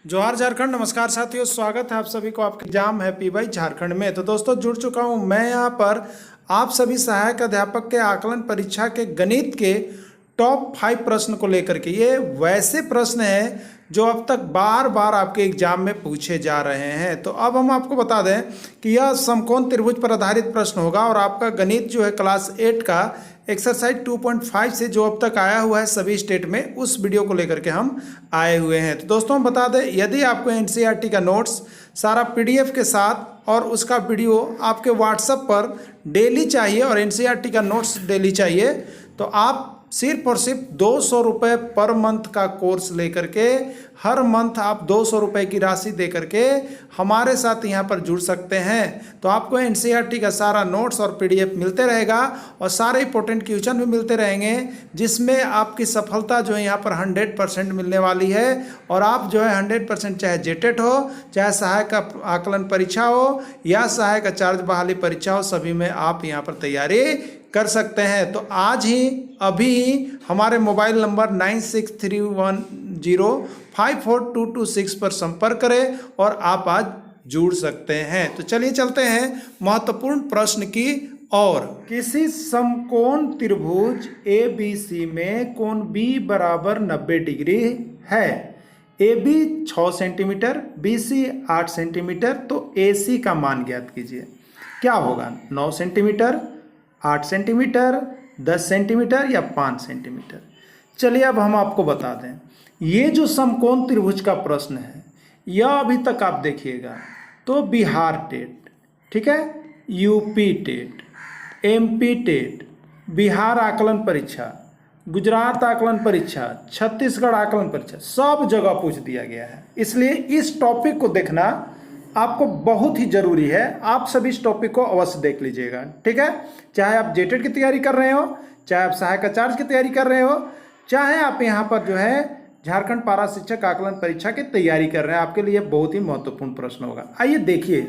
जोहार झारखंड। नमस्कार साथियों, स्वागत है आप सभी को आपके एग्जाम हैप्पी बाई झारखंड में। तो दोस्तों जुड़ चुका हूं मैं यहाँ पर आप सभी सहायक अध्यापक के आकलन परीक्षा के गणित के टॉप 5 प्रश्न को लेकर के। ये वैसे प्रश्न हैं जो अब तक बार बार आपके एग्जाम में पूछे जा रहे हैं। तो अब हम आपको बता दें कि यह समकोण त्रिभुज पर आधारित प्रश्न होगा और आपका गणित जो है क्लास 8 का एक्सरसाइज 2.5 से जो अब तक आया हुआ है सभी स्टेट में, उस वीडियो को लेकर के हम आए हुए हैं। तो दोस्तों हम बता दें, यदि आपको एनसीईआरटी का नोट्स सारा पीडीएफ के साथ और उसका वीडियो आपके व्हाट्सएप पर डेली चाहिए और एनसीईआरटी का नोट्स डेली चाहिए, तो आप सिर्फ और सिर्फ 200 रुपये पर मंथ का कोर्स लेकर के हर मंथ आप 200 रुपये की राशि दे करके हमारे साथ यहाँ पर जुड़ सकते हैं। तो आपको एनसीईआरटी का सारा नोट्स और पीडीएफ मिलते रहेगा और सारे इंपॉर्टेंट क्वेश्चन भी मिलते रहेंगे, जिसमें आपकी सफलता जो है यहाँ पर 100% मिलने वाली है। और आप जो है 100% चाहे जेटेट हो, चाहे सहायक आकलन परीक्षा हो या सहायक आचार्य बहाली परीक्षा हो, सभी में आप यहाँ पर तैयारी कर सकते हैं। तो आज ही अभी हमारे मोबाइल नंबर 9631054226 पर संपर्क करें और आप आज जुड़ सकते हैं। तो चलिए चलते हैं महत्वपूर्ण प्रश्न की ओर। किसी समकोण त्रिभुज ABC में कोण B बराबर 90 डिग्री है। AB 6 सेंटीमीटर, BC 8 सेंटीमीटर, तो AC का मान ज्ञात कीजिए। क्या होगा? 9 सेंटीमीटर, 8 सेंटीमीटर, 10 सेंटीमीटर या 5 सेंटीमीटर। चलिए अब हम आपको बता दें, ये जो समकोण त्रिभुज का प्रश्न है यह अभी तक आप देखिएगा तो बिहार टेट, ठीक है, UP TET, MP TET, Bihar आकलन परीक्षा, गुजरात आकलन परीक्षा, छत्तीसगढ़ आकलन परीक्षा, सब जगह पूछ दिया गया है। इसलिए इस टॉपिक को देखना आपको बहुत ही जरूरी है। आप सभी इस टॉपिक को अवश्य देख लीजिएगा, ठीक है। चाहे आप जेटेट की तैयारी कर रहे हो, चाहे आप सहायक आचार्य की तैयारी कर रहे हो, चाहे आप यहाँ पर जो है झारखंड पारा शिक्षक आकलन परीक्षा की तैयारी कर रहे हैं, आपके लिए बहुत ही महत्वपूर्ण प्रश्न होगा। आइए देखिए,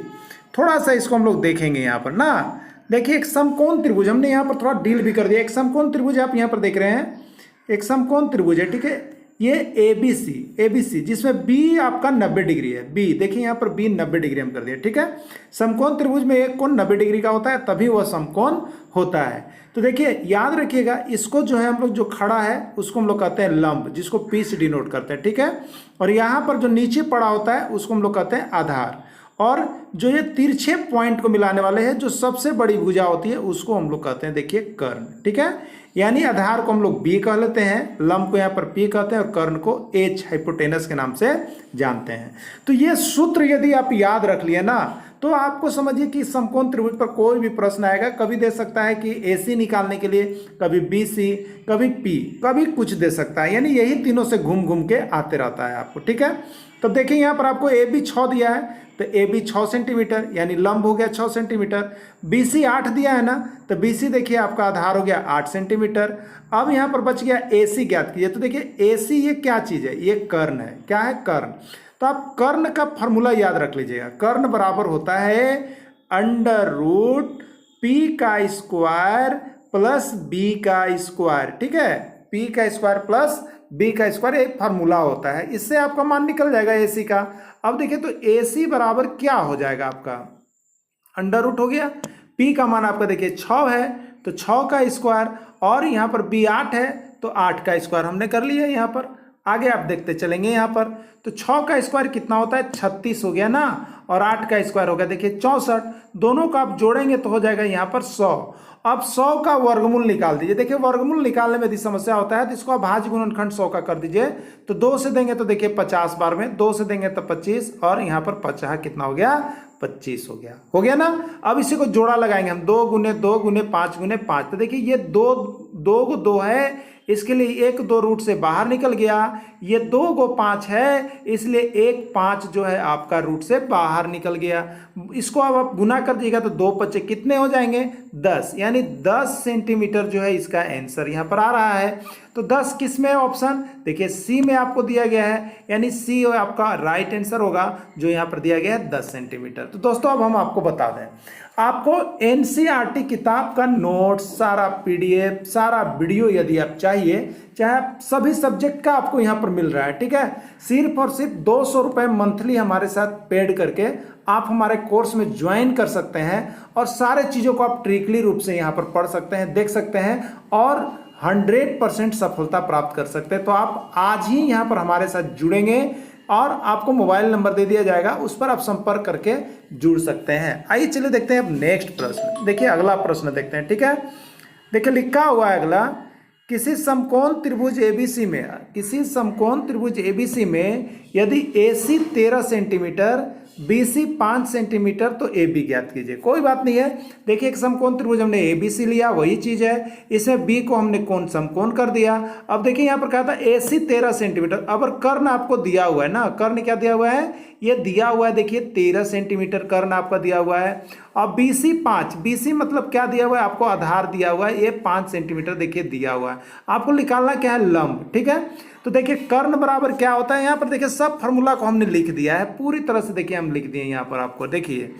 थोड़ा सा इसको हम लोग देखेंगे यहाँ पर ना। देखिए एक समकोण त्रिभुज हमने यहाँ पर थोड़ा डील भी कर दिया। एक समकोण त्रिभुज आप यहाँ पर देख रहे हैं, एक समकोण त्रिभुज है, ठीक है। ये ABC जिसमें B आपका 90 डिग्री है। B देखिए यहाँ पर B 90 डिग्री हम कर दिया, ठीक है। समकोण त्रिभुज में एक कोण 90 डिग्री का होता है, तभी वह समकोण होता है। तो देखिए याद रखिएगा, इसको जो है हम लोग जो खड़ा है उसको हम लोग कहते हैं लंब, जिसको P से डिनोट करते हैं, ठीक है। और यहाँ पर जो नीचे पड़ा होता है उसको हम लोग कहते हैं आधार। और जो ये तिरछे पॉइंट को मिलाने वाले हैं, जो सबसे बड़ी भुजा होती है, उसको हम लोग कहते हैं देखिए कर्ण, ठीक है। यानी आधार को हम लोग B कह लेते हैं, लंब को यहाँ पर P कहते हैं और कर्ण को H हाइपोटेनस के नाम से जानते हैं। तो ये सूत्र यदि आप याद रख लिए ना, तो आपको समझिए कि समकोण त्रिभुज पर कोई भी प्रश्न आएगा, कभी दे सकता है कि AC निकालने के लिए, कभी BC, कभी P, कभी कुछ दे सकता है। यानी यही तीनों से घूम घूम के आते रहता है आपको, ठीक है। तो देखिए यहाँ पर आपको AB 6 दिया है, तो AB 6 सेंटीमीटर यानी लंब हो गया 6 सेंटीमीटर। BC 8 दिया है ना, तो BC देखिए आपका आधार हो गया 8 सेंटीमीटर। अब यहाँ पर बच गया AC ज्ञात कीजिए। तो देखिए AC ये क्या चीज़ है? ये कर्ण है। क्या है? कर्ण। तो आप कर्ण का फॉर्मूला याद रख लीजिएगा। कर्ण बराबर होता है √P का स्क्वायर प्लस B का स्क्वायर, ठीक है। P का स्क्वायर प्लस B का स्क्वायर एक फार्मूला होता है, इससे आपका मान निकल जाएगा AC का। अब देखिए तो AC बराबर क्या हो जाएगा आपका? √ हो गया। P का मान आपका देखिए 6 है, तो 6 का स्क्वायर, और यहाँ पर B 8 है, तो 8 का स्क्वायर हमने कर लिया यहाँ पर। आगे आप देखते चलेंगे यहाँ पर, तो 6 का स्क्वायर कितना होता है? 36 हो गया ना, और 8 का स्क्वायर हो गया देखिए 64। दोनों को आप जोड़ेंगे तो हो जाएगा यहाँ पर 100। अब 100 का वर्गमूल निकाल दीजिए। देखिए वर्गमूल निकालने में यदि समस्या होता है तो इसको आप भाज्य गुणनखंड 100 का कर दीजिए। तो 2 से देंगे तो देखिए 50 बार में, 2 से देंगे तो 25, और यहाँ पर 50 कितना हो गया? 25 हो गया। हो गया ना। अब इसी को जोड़ा लगाएंगे हम, 2 गुने 2 गुने 5 गुने 5। तो देखिए ये 2 को 2 है, इसके लिए 1 2 रूट से बाहर निकल गया। ये 2 को 5 है, इसलिए 1 5 जो है आपका रूट से बाहर निकल गया। इसको अब आप गुना कर दीजिएगा तो 2 5 कितने हो जाएंगे? 10, यानी 10 सेंटीमीटर जो है इसका आंसर यहाँ पर आ रहा है। तो 10 किस में है ऑप्शन, देखिए सी में आपको दिया गया है, यानी सी आपका राइट आंसर होगा जो यहाँ पर दिया गया है 10 सेंटीमीटर। तो दोस्तों अब हम आपको बता दें, आपको एनसीईआरटी किताब का नोट्स, सारा पीडीएफ, सारा वीडियो यदि आप चाहिए, चाहे सभी सब्जेक्ट का आपको यहाँ पर मिल रहा है, ठीक है। सिर्फ और सिर्फ 200 रुपये मंथली हमारे साथ पेड करके आप हमारे कोर्स में ज्वाइन कर सकते हैं और सारे चीज़ों को आप ट्रिकली रूप से यहाँ पर पढ़ सकते हैं, देख सकते हैं और 100% सफलता प्राप्त कर सकते हैं। तो आप आज ही यहाँ पर हमारे साथ जुड़ेंगे और आपको मोबाइल नंबर दे दिया जाएगा, उस पर आप संपर्क करके जुड़ सकते हैं। आइए चलिए देखते हैं अब नेक्स्ट प्रश्न। देखिए अगला प्रश्न देखते हैं, ठीक है। देखिए लिखा हुआ है अगला, किसी समकोण त्रिभुज एबीसी में, किसी समकोण त्रिभुज एबीसी में यदि एसी 13 सेंटीमीटर, बीसी 5 सेंटीमीटर, तो ए बी ज्ञात कीजिए। कोई बात नहीं है, देखिए एक समकोण त्रिभुज हमने ए बी सी लिया, वही चीज है, इसमें बी को हमने कोण समकोण कर दिया। अब देखिए यहाँ पर कहा था ए सी 13 सेंटीमीटर, अब कर्ण आपको दिया हुआ है ना, कर्ण क्या दिया हुआ है, ये दिया हुआ है, देखिए 13 सेंटीमीटर कर्ण आपका दिया हुआ है। अब बी सी 5, बी सी मतलब क्या दिया हुआ है, आपको आधार दिया हुआ है, ये 5 सेंटीमीटर देखिए दिया हुआ है। आपको निकालना क्या है, लंब, ठीक है। तो देखिए कर्ण बराबर क्या होता है, यहाँ पर देखिए सब फॉर्मूला को हमने लिख दिया है पूरी तरह से, देखिए हम लिख दिए यहाँ पर आपको। देखिए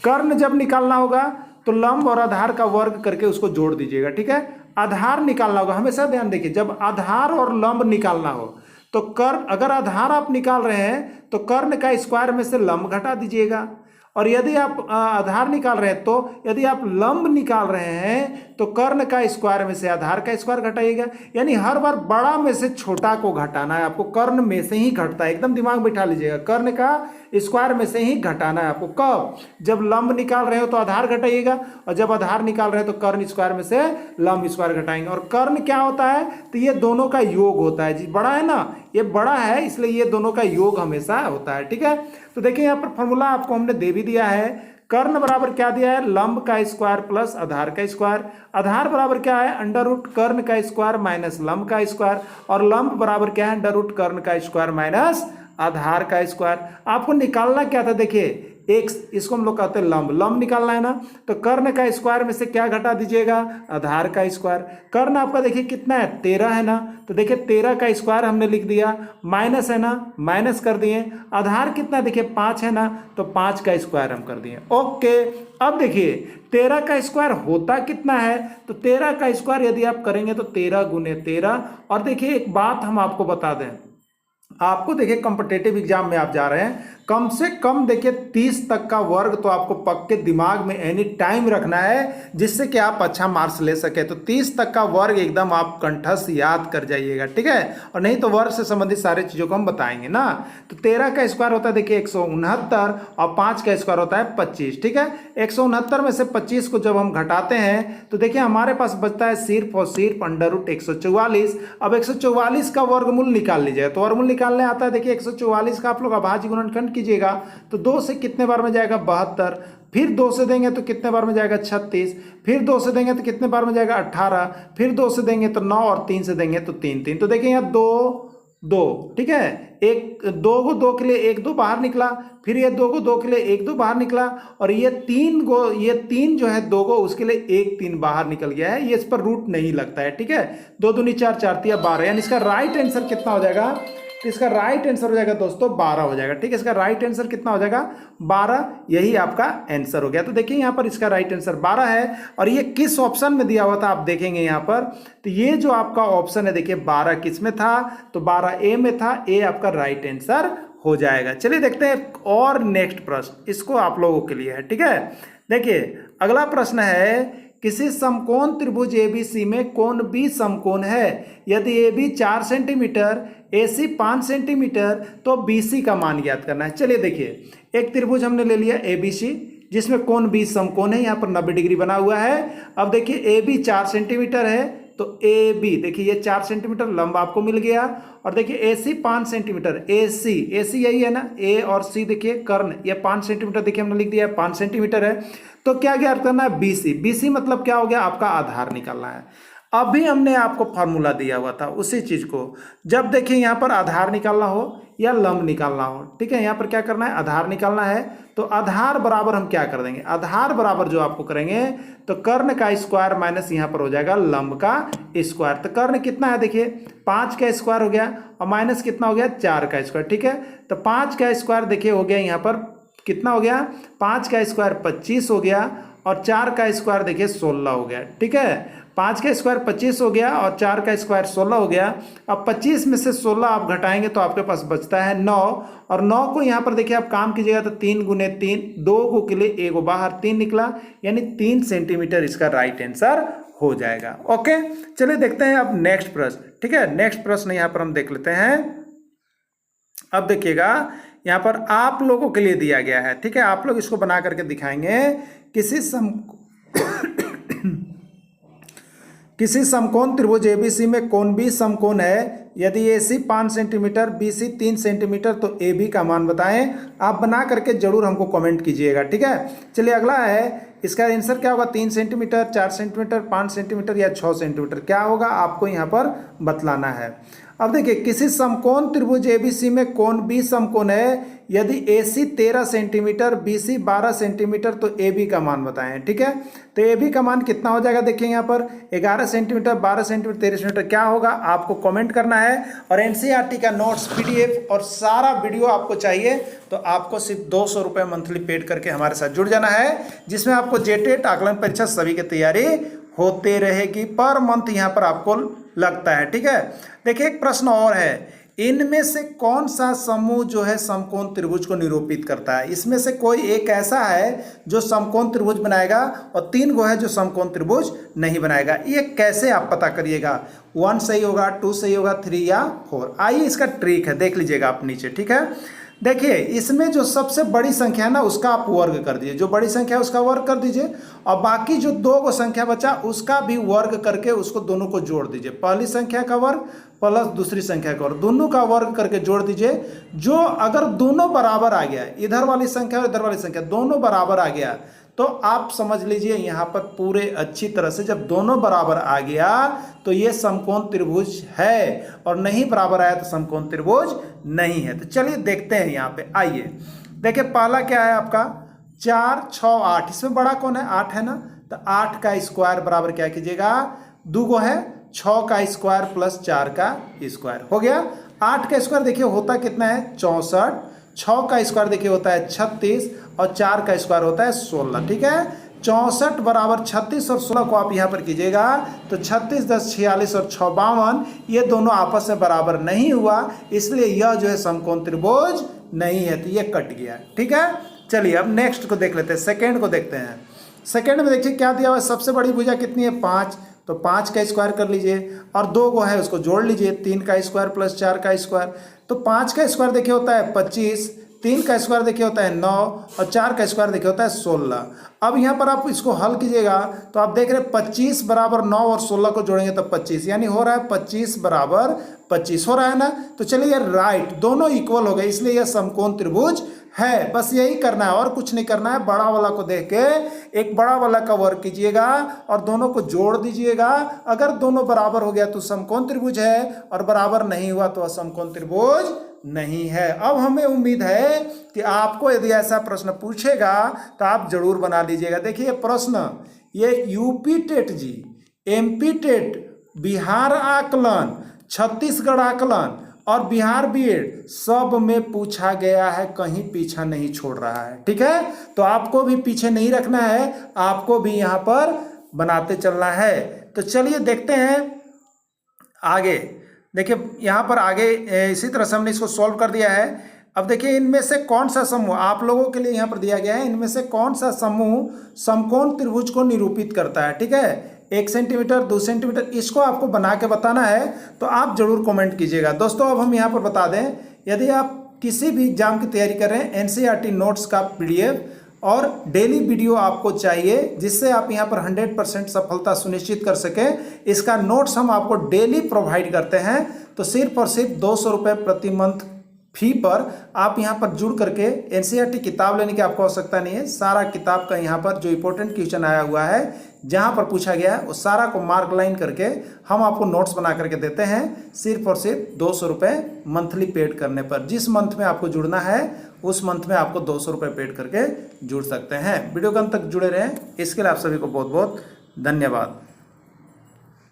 कर्ण जब निकालना होगा तो लंब और आधार का वर्ग करके उसको जोड़ दीजिएगा, ठीक है। आधार निकालना होगा, हमेशा ध्यान देखिए, जब आधार और लंब निकालना हो तो कर्ण, अगर आधार आप निकाल रहे हैं तो कर्ण का स्क्वायर में से लंब घटा दीजिएगा, और यदि आप आधार निकाल रहे हैं तो यदि आप लंब निकाल रहे हैं तो कर्ण का स्क्वायर में से आधार का स्क्वायर घटाइएगा। यानी हर बार बड़ा में से छोटा को घटाना है आपको, कर्ण में से ही घटता है, एकदम दिमाग बिठा लीजिएगा, कर्ण का स्क्वायर में से ही घटाना है आपको। कब, जब लंब निकाल रहे हो तो आधार घटाइएगा, और जब आधार निकाल रहे हो तो कर्ण स्क्वायर में से लंब स्क्वायर घटाएंगे। और कर्ण क्या होता है, तो ये दोनों का योग होता है जी, बड़ा है ना, ये बड़ा है इसलिए ये दोनों का योग हमेशा होता है, ठीक है। तो देखिए यहाँ पर फॉर्मूला आपको हमने दे भी दिया है, कर्ण बराबर क्या दिया है, लंब का स्क्वायर प्लस आधार का स्क्वायर। आधार बराबर क्या है, अंडर रूट कर्ण का स्क्वायर माइनस लंब का स्क्वायर, और लंब बराबर क्या है, अंडर रूट कर्ण का स्क्वायर माइनस आधार का स्क्वायर। आपको निकालना क्या था, देखिए एक, इसको हम लोग कहते हैं लंब, लंब निकालना है ना, तो कर्ण का स्क्वायर में से क्या घटा दीजिएगा, आधार का स्क्वायर। कर्ण आपका देखिए कितना है, 13 है ना, तो देखिए 13 का स्क्वायर हमने लिख दिया, माइनस है ना, माइनस कर दिए। आधार कितना देखिए 5 है ना, तो 5 का स्क्वायर हम कर दिए। ओके, अब देखिए 13 का स्क्वायर होता कितना है, तो 13 का स्क्वायर यदि आप करेंगे तो 13 गुने 13। और देखिए एक बात हम आपको बता दें, आपको देखिए कॉम्पिटिटिव एग्जाम में आप जा रहे हैं, कम से कम देखिए 30 तक का वर्ग तो आपको पक्के दिमाग में एनी टाइम रखना है, जिससे कि आप अच्छा मार्क्स ले सके। तो 30 तक का वर्ग एकदम आप कंठस्थ याद कर जाइएगा, ठीक है, और नहीं तो वर्ग से संबंधित सारे चीज़ों को हम बताएंगे ना। तो 13 का स्क्वायर होता है देखिए 169, और 5 का स्क्वायर होता है 25, ठीक है। 169 में से 25 को जब हम घटाते हैं तो देखिए हमारे पास बचता है सिर्फ और सिर्फ अंडर रूट 144। अब 144 का वर्गमूल निकाल लीजिएगा, तो वर्गमूल निकालने आता है, देखिए 144 का आप लोग अभाज्य गुणनखंड कीजिएगा, तो 2 से कितने बार में जाएगा, 72, फिर 2 से देंगे तो कितने बार में जाएगा, 36, फिर 2 से देंगे तो कितने बार में जाएगा, 18, फिर 2 से देंगे तो 9, और 3 से देंगे तो 3। तो देखिए यहाँ 2, ठीक है, एक 2 को 2 के लिए 1 2 बाहर निकला, फिर ये 2 को 2 के लिए 1 2 बाहर निकला, और ये 3 जो है 2 को उसके लिए 1 3 बाहर निकल गया है, ये इस पर रूट नहीं लगता है, ठीक है। 2 दूनी 4, 4 तिया 12, यानी इसका राइट आंसर कितना हो जाएगा, तो इसका राइट आंसर हो जाएगा दोस्तों 12 हो जाएगा, ठीक है। इसका राइट आंसर कितना हो जाएगा, 12, यही आपका आंसर हो गया। तो देखिए यहाँ पर इसका राइट आंसर 12 है, और ये किस ऑप्शन में दिया हुआ था आप देखेंगे यहाँ पर, तो ये जो आपका ऑप्शन है देखिए 12 किस में था, तो 12 ए में था, ए आपका राइट आंसर हो जाएगा। चलिए देखते हैं और नेक्स्ट प्रश्न, इसको आप लोगों के लिए है, ठीक है। देखिए अगला प्रश्न है, किसी समकोण त्रिभुज एबीसी में कोण बी समकोण है, यदि A B 4 centimetre, A C 5 centimetre, तो बी सी का मान ज्ञात करना है। चलिए देखिए एक त्रिभुज हमने ले लिया ए बी सी, जिसमें कोण बी समकोण है, यहाँ पर 90 डिग्री बना हुआ है। अब देखिए ए बी 4 सेंटीमीटर है, तो ए बी देखिए ये 4 सेंटीमीटर लंब आपको मिल गया, और देखिए ए सी 5 सेंटीमीटर, ए सी यही है ना, ए और सी देखिए कर्ण, ये 5 सेंटीमीटर देखिए हमने लिख दिया है, 5 सेंटीमीटर है। तो क्या ज्ञात करना है, बी सी मतलब क्या हो गया, आपका आधार निकालना है। अभी हमने आपको फार्मूला दिया हुआ था उसी चीज को। जब देखिए यहाँ पर आधार निकालना हो या लंब निकालना हो, ठीक है, यहाँ पर क्या करना है, आधार निकालना है। तो आधार बराबर हम क्या कर देंगे, आधार बराबर जो आपको करेंगे तो कर्ण का स्क्वायर माइनस यहाँ पर हो जाएगा लंब का स्क्वायर। तो कर्ण कितना है, देखिए 5 का स्क्वायर हो गया और माइनस कितना हो गया, 4 का स्क्वायर, ठीक है। तो 5 का स्क्वायर देखिए हो गया यहाँ पर कितना हो गया, 5 का स्क्वायर 25 हो गया और 4 का स्क्वायर देखिए 16 हो गया, ठीक है। 5 का स्क्वायर 25 हो गया और 4 का स्क्वायर 16 हो गया। अब 25 में से 16 आप घटाएंगे तो आपके पास बचता है 9, और 9 को यहाँ पर देखिए आप काम कीजिएगा तो 3 गुने 3, 2 को के लिए 1 बाहर 3 निकला, यानी 3 सेंटीमीटर इसका राइट आंसर हो जाएगा। ओके, चलिए देखते हैं अब नेक्स्ट प्रश्न, ठीक है। नेक्स्ट प्रश्न यहाँ पर हम देख लेते हैं। अब देखिएगा यहाँ पर आप लोगों के लिए दिया गया है, ठीक है, आप लोग इसको बना करके दिखाएंगे। किसी समकोण त्रिभुज एबीसी में कोण बी समकोण है, यदि एसी 5 सेंटीमीटर बीसी 3 सेंटीमीटर तो ए बी का मान बताएं। आप बना करके जरूर हमको कमेंट कीजिएगा, ठीक है। चलिए अगला है, इसका आंसर क्या होगा, 3 सेंटीमीटर, 4 सेंटीमीटर, 5 सेंटीमीटर या 6 सेंटीमीटर, क्या होगा आपको यहाँ पर बतलाना है। अब देखिए किसी समकोण त्रिभुज एबीसी में कोण बी समकोण है, यदि एसी 13 सेंटीमीटर बीसी 12 सेंटीमीटर तो ए बी का मान बताएं, ठीक है। तो ए बी का मान कितना हो जाएगा, देखिए यहाँ पर 11 सेंटीमीटर, 12 सेंटीमीटर, 13 सेंटीमीटर क्या होगा आपको कमेंट करना है। और एनसीईआरटी का नोट्स पीडीएफ और सारा वीडियो आपको चाहिए तो आपको सिर्फ 200 रुपये मंथली पेड करके हमारे साथ जुड़ जाना है, जिसमें आपको जेटेट आकलन परीक्षा सभी की तैयारी होते रहेगी, पर मंथ यहाँ पर आपको लगता है, ठीक है। देखिए एक प्रश्न और है, इनमें से कौन सा समूह जो है समकोण त्रिभुज को निरूपित करता है। इसमें से कोई एक ऐसा है जो समकोण त्रिभुज बनाएगा और 3 गो है जो समकोण त्रिभुज नहीं बनाएगा। ये कैसे आप पता करिएगा, 1 सही होगा, 2 सही होगा, 3 या 4। आइए इसका ट्रिक है, देख लीजिएगा आप नीचे, ठीक है। देखिए इसमें जो सबसे बड़ी संख्या है ना उसका आप वर्ग कर दीजिए, जो बड़ी संख्या है उसका वर्ग कर दीजिए, और बाकी जो 2 को संख्या बचा उसका भी वर्ग करके उसको दोनों को जोड़ दीजिए। पहली संख्या का वर्ग प्लस दूसरी संख्या का वर्ग, दोनों का वर्ग करके जोड़ दीजिए। जो अगर दोनों बराबर आ गया, इधर वाली संख्या और इधर वाली संख्या दोनों बराबर आ गया, तो आप समझ लीजिए यहाँ पर पूरे अच्छी तरह से जब दोनों बराबर आ गया तो ये समकोण त्रिभुज है, और नहीं बराबर आया तो समकोण त्रिभुज नहीं है। तो चलिए देखते हैं यहाँ पे, आइए देखिए पहला क्या है आपका 4, 6, 8, इसमें बड़ा कौन है, 8 है ना। तो 8 का स्क्वायर बराबर क्या कीजिएगा, 2 गो है, 6 का स्क्वायर प्लस 4 का स्क्वायर हो गया। 8 का स्क्वायर देखिए होता कितना है 64, 6 का स्क्वायर देखिए होता है 36 और 4 का स्क्वायर होता है 16, ठीक है। 64 बराबर 36 और 16 को आप यहाँ पर कीजिएगा तो 36 10 46 और 6 52, ये दोनों आपस में बराबर नहीं हुआ, इसलिए यह जो है समकोण त्रिभुज नहीं है, तो ये कट गया, ठीक है। चलिए अब नेक्स्ट को देख लेते हैं, सेकेंड को देखते हैं। सेकेंड में देखिए क्या दिया हुआ है, सबसे बड़ी भुजा कितनी है 5, तो 5 का स्क्वायर कर लीजिए और 2 गो है उसको जोड़ लीजिए, 3 का स्क्वायर प्लस 4 का स्क्वायर। तो 5 का स्क्वायर देखिए होता है 25, 3 का स्क्वायर देखिए होता है 9 और 4 का स्क्वायर देखिए होता है 16। अब यहाँ पर आप इसको हल कीजिएगा तो आप देख रहे हैं 25 बराबर 9 और 16 को जोड़ेंगे तो 25, यानी हो रहा है 25 बराबर 25 हो रहा है ना। तो चलिए ये राइट, दोनों इक्वल हो गए, इसलिए यह समकोण त्रिभुज है। बस यही करना है और कुछ नहीं करना है। बड़ा वाला को देख के एक बड़ा वाला का वर्ग कीजिएगा और दोनों को जोड़ दीजिएगा। अगर दोनों बराबर हो गया तो समकोण त्रिभुज है, और बराबर नहीं हुआ तो असमकोण त्रिभुज नहीं है। अब हमें उम्मीद है कि आपको यदि ऐसा प्रश्न पूछेगा तो आप जरूर बना लीजिएगा। देखिए प्रश्न ये यूपी टेट जी, एमपी टेट, बिहार आकलन, छत्तीसगढ़ आकलन और बिहार बीएड सब में पूछा गया है, कहीं पीछा नहीं छोड़ रहा है, ठीक है। तो आपको भी पीछे नहीं रखना है, आपको भी यहाँ पर बनाते चलना है। तो चलिए देखते हैं आगे। देखिए यहाँ पर आगे इसी तरह से हमने इसको सॉल्व कर दिया है। अब देखिए इनमें से कौन सा समूह आप लोगों के लिए यहाँ पर दिया गया है, इनमें से कौन सा समूह समकोण त्रिभुज को निरूपित करता है, ठीक है। 1 सेंटीमीटर, 2 सेंटीमीटर, इसको आपको बना के बताना है, तो आप जरूर कमेंट कीजिएगा। दोस्तों अब हम यहाँ पर बता दें, यदि आप किसी भी एग्जाम की तैयारी कर रहे हैं, एनसीईआरटी नोट्स का पीडीएफ और डेली वीडियो आपको चाहिए जिससे आप यहाँ पर 100% सफलता सुनिश्चित कर सकें, इसका नोट्स हम आपको डेली प्रोवाइड करते हैं। तो सिर्फ और सिर्फ 200 रुपये प्रति मंथ फी पर आप यहाँ पर जुड़ करके एनसीईआरटी किताब लेने की आपको आवश्यकता नहीं है। सारा किताब का यहाँ पर जो इंपॉर्टेंट क्वेश्चन आया हुआ है, जहाँ पर पूछा गया है, वो सारा को मार्क लाइन करके हम आपको नोट्स बना करके देते हैं, सिर्फ और सिर्फ 200 रुपये मंथली पेड करने पर। जिस मंथ में आपको जुड़ना है उस मंथ में आपको 200 रुपये पेड करके जुड़ सकते हैं। वीडियो के अंत तक जुड़े रहें, इसके लिए आप सभी को बहुत बहुत धन्यवाद।